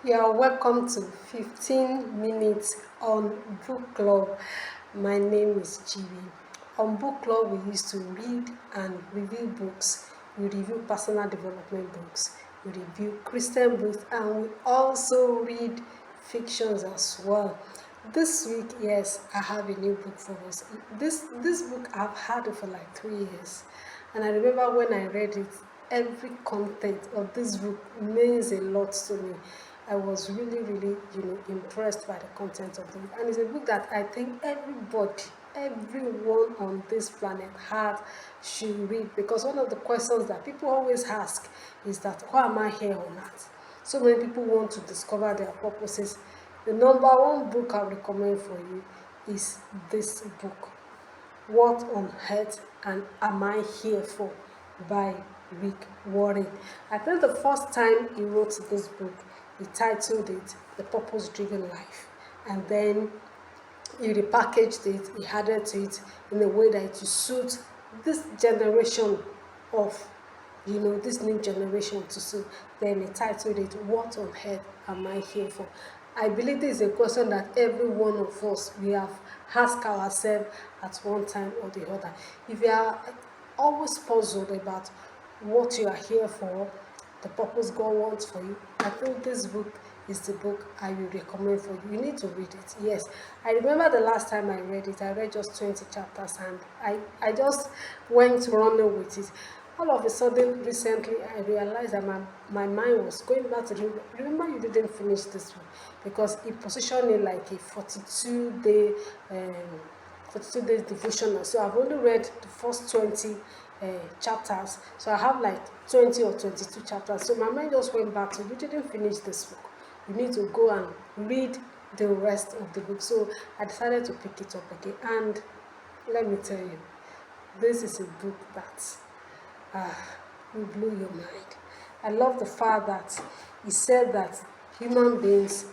You are welcome to 15 minutes on Book Club. My name is Chibi. On Book Club, we used to read and review books. We review personal development books. We review Christian books, and we also read fictions as well. This week, yes, I have a new book for us. This book I've had it for like 3 years, and I remember when I read it, every content of this book means a lot to me. I was really, really, impressed by the content of the book. And it's a book that I think everyone on this planet had should read, because one of the questions that people always ask is that why am I here on earth? So many people want to discover their purposes. The number one book I recommend for you is this book, What on Earth and Am I Here For, by Rick Warren. I think the first time he wrote this book, he titled it The Purpose Driven Life. And then he repackaged it, he added to it in a way that it suits this generation of, this new generation to suit. Then he titled it, What on Earth Am I Here For? I believe this is a question that every one of us, we have asked ourselves at one time or the other. If you are always puzzled about what you are here for, the purpose God wants for you, I think this book is the book I will recommend for you. You need to read it. Yes, I remember the last time I read it, I read just 20 chapters, and I just went running with it. All of a sudden, recently, I realized that my mind was going back to remember you didn't finish this one, because it positioned it like a 42-day 42 days devotional. So I've only read the first 20 chapters. So I have like 20 or 22 chapters. So my mind just went back to, you didn't finish this book. You need to go and read the rest of the book. So I decided to pick it up again. And let me tell you, this is a book that will blow your mind. I love the fact that he said that human beings,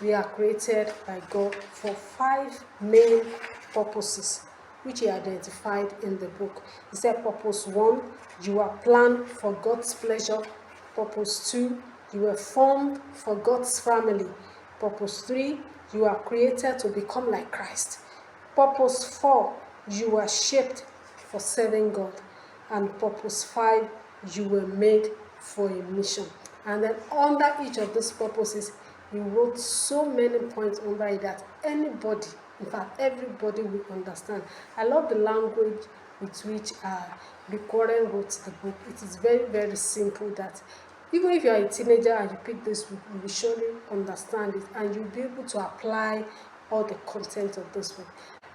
we are created by God for 5 main purposes, which he identified in the book. He said, purpose 1, you are planned for God's pleasure. Purpose 2, you were formed for God's family. Purpose 3, you are created to become like Christ. Purpose 4, you are shaped for serving God. And purpose 5, you were made for a mission. And then under each of these purposes, he wrote so many points under it that anybody, in fact everybody, will understand. I love the language with which Rick Warren wrote the book. It is very, very simple, that even if you are a teenager and you pick this book, you will surely understand it, and you'll be able to apply all the content of this book.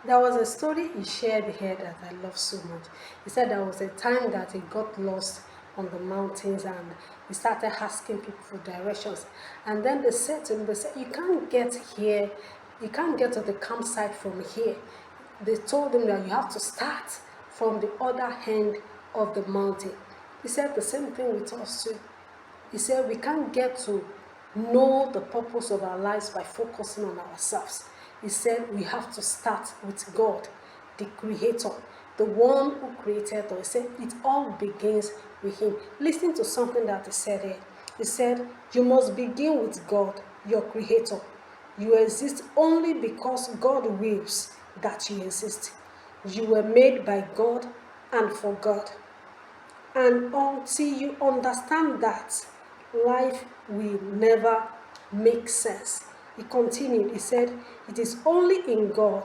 There was a story he shared here that I love so much. He said there was a time that he got lost on the mountains, and he started asking people for directions. And then they said to him, they said, you can't get here, you can't get to the campsite from here. They told him that you have to start from the other end of the mountain. He said the same thing with us too. He said we can't get to know the purpose of our lives by focusing on ourselves. He said we have to start with God, the Creator, the one who created us. He said it all begins with Him. Listen to something that he said here. He said, you must begin with God, your Creator. You exist only because God wills that you exist. You were made by God and for God. And until you understand that, life will never make sense. He continued, he said, it is only in God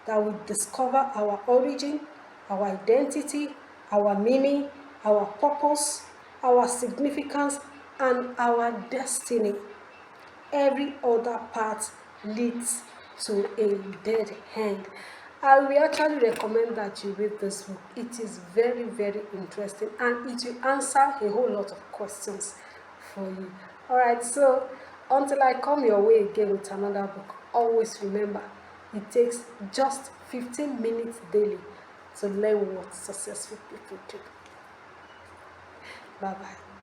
that we discover our origin, our identity, our meaning, our purpose, our significance, and our destiny. Every other path leads to a dead end. I will actually recommend that you read this book. It is very, very interesting, and it will answer a whole lot of questions for you. Alright, so until I come your way again with another book, always remember, it takes just 15 minutes daily to learn what successful people do. Bye-bye.